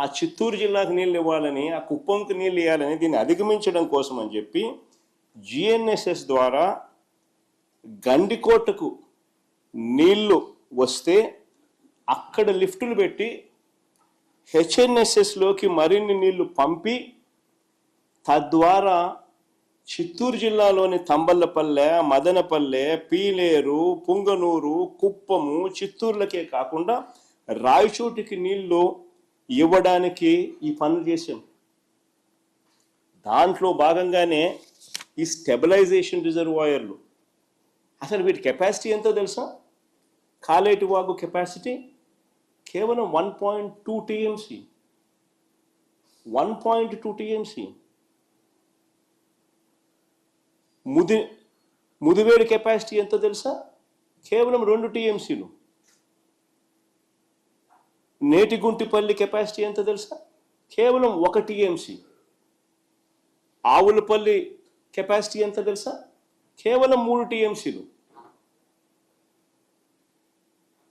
ఆ చిత్తూరు జిల్లాకు నీళ్ళు ఇవ్వాలని, ఆ కుప్పంకి నీళ్ళు ఇవ్వాలని, దీన్ని అధిగమించడం కోసం అని చెప్పి జిఎన్ఎస్ఎస్ ద్వారా గండికోటకు నీళ్లు వస్తే అక్కడ లిఫ్టులు పెట్టి హెచ్ఎన్ఎస్ఎస్లోకి మరిన్ని నీళ్లు పంపి తద్వారా చిత్తూరు జిల్లాలోని తంబల్లపల్లె, మదనపల్లె, పీలేరు, పుంగనూరు, కుప్పము, చిత్తూరులకే కాకుండా రాయచోటికి నీళ్లు ఇవ్వడానికి ఈ పనులు చేశాం. దాంట్లో భాగంగానే ఈ స్టెబిలైజేషన్ రిజర్వాయర్లు. అసలు వీటి కెపాసిటీ ఎంతో తెలుసా? కాలేటి వాగు కెపాసిటీ కేవలం 1.2 టీఎంసీ. 1.2 టీఎంసీ. ముదివేడి కెపాసిటీ ఎంతో తెలుసా? కేవలం 2 టీఎంసీలు. నేటిగుంటిపల్లి కెపాసిటీ ఎంత తెలుసా? కేవలం 1 టీఎంసీ. ఆవులపల్లి కెపాసిటీ ఎంత తెలుసా? కేవలం 3 టీఎంసీలు.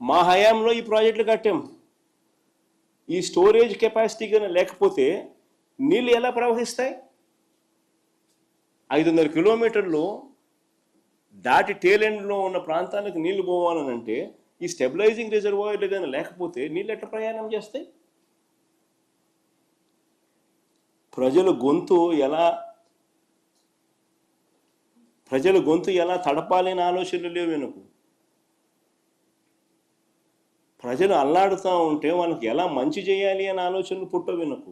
మా హయాంలో ఈ ప్రాజెక్టులు కట్టాం. ఈ స్టోరేజ్ కెపాసిటీ కానీ లేకపోతే నీళ్ళు ఎలా ప్రవహిస్తాయి? 500 కిలోమీటర్లు దాటి టేలెండ్లో ఉన్న ప్రాంతానికి నీళ్లు పోవాలనంటే ఈ స్టెబిలైజింగ్ రిజర్వాయర్లు కానీ లేకపోతే నీళ్ళు ఎట్లా ప్రయాణం చేస్తాయి? ప్రజల గొంతు ఎలా తడపాలని ఆలోచనలు లేవు వెనుకు. ప్రజలు అల్లాడుతూ ఉంటే వాళ్ళకి ఎలా మంచి చేయాలి అనే ఆలోచనలు పుట్టవు వెనుకు.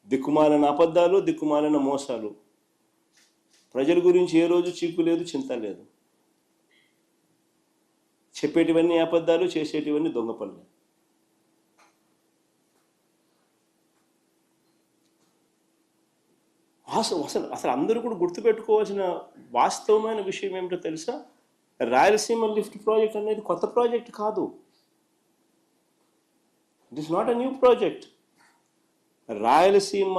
దిక్కుమాలిన అబద్ధాలు, దిక్కుమాలిన మోసాలు. ప్రజల గురించి ఏ రోజు చీకు లేదు, చింత లేదు. చెప్పేటివన్నీ అబద్ధాలు, చేసేటివన్నీ దొంగ పనులు. అసలు అందరూ కూడా గుర్తుపెట్టుకోవాల్సిన వాస్తవమైన విషయం ఏమిటో తెలుసా? రాయలసీమ లిఫ్ట్ ప్రాజెక్ట్ అనేది కొత్త ప్రాజెక్ట్ కాదు. It is not a new project. Rayalaseema,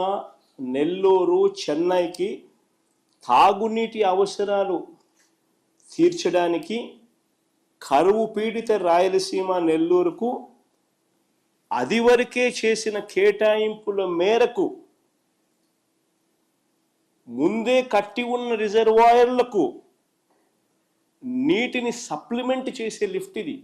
Nellore, చెన్నైకి తాగునీటి అవసరాలు తీర్చడానికి కరువు పీడిత రాయలసీమ, నెల్లూరుకు అది వరకే చేసిన కేటాయింపుల మేరకు ముందే కట్టి ఉన్న రిజర్వాయర్లకు నీటిని సప్లిమెంట్ చేసే లిఫ్ట్ ఇది.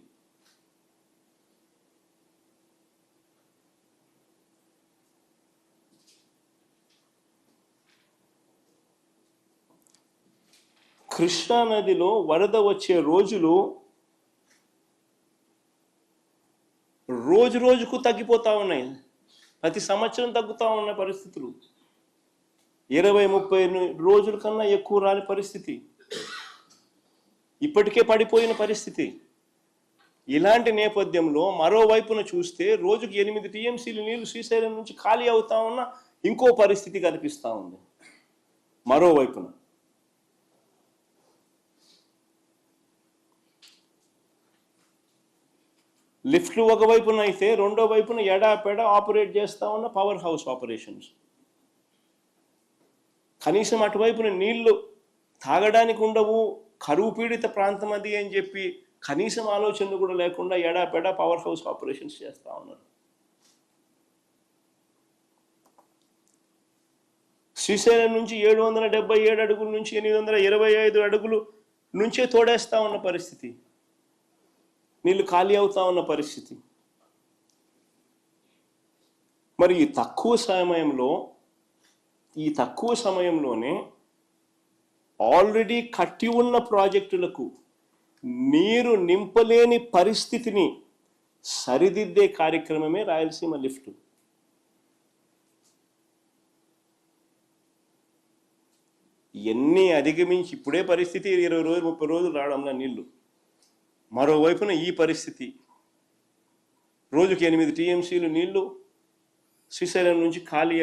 కృష్ణా నదిలో వరద వచ్చే రోజులు రోజుకు తగ్గిపోతా ఉన్నాయి. ప్రతి సంవత్సరం తగ్గుతూ ఉన్న పరిస్థితులు. 20-30 రోజుల కన్నా ఎక్కువ రాని పరిస్థితి. ఇప్పటికే పడిపోయిన పరిస్థితి. ఇలాంటి నేపథ్యంలో మరోవైపున చూస్తే రోజుకి 8 టీఎంసీలు నీళ్లు శ్రీశైలం నుంచి ఖాళీ అవుతా ఉన్న ఇంకో పరిస్థితి కనిపిస్తూ ఉంది. మరోవైపున లిఫ్ట్లు ఒకవైపున అయితే రెండో వైపున ఎడాపెడా ఆపరేట్ చేస్తూ ఉన్న పవర్ హౌస్ ఆపరేషన్స్. కనీసం అటువైపున నీళ్లు తాగడానికి ఉండవు, కరువు పీడిత ప్రాంతం అది అని చెప్పి కనీసం ఆలోచనలు కూడా లేకుండా ఎడాపెడా పవర్ హౌస్ ఆపరేషన్స్ చేస్తూ ఉన్నారు. శ్రీశైలం నుంచి 777 అడుగుల నుంచి 825 అడుగులు నుంచే తోడేస్తూ ఉన్న పరిస్థితి. నీళ్ళు ఖాళీ అవుతా ఉన్న పరిస్థితి. మరి ఈ తక్కువ సమయంలోనే ఆల్రెడీ కట్టి ఉన్న ప్రాజెక్టులకు నీరు నింపలేని పరిస్థితిని సరిదిద్దే కార్యక్రమమే రాయలసీమ లిఫ్ట్. ఎన్ని అధిగమించి ఇప్పుడే పరిస్థితి 20 రోజులు 30 రోజులు రావడంలో నీళ్లు. మరోవైపున ఈ పరిస్థితి రోజుకి 8 టీఎంసీలు నీళ్లు శ్రీశైలం నుంచి ఖాళీ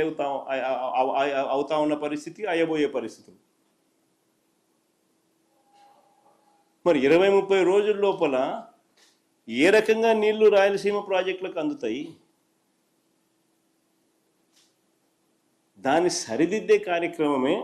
అవుతా ఉన్న పరిస్థితి, అయ్యబోయే పరిస్థితులు. మరి 20-30 రోజుల లోపల ఏ రకంగా నీళ్లు రాయలసీమ ప్రాజెక్టులకు అందుతాయి? దాన్ని సరిదిద్దే కార్యక్రమమే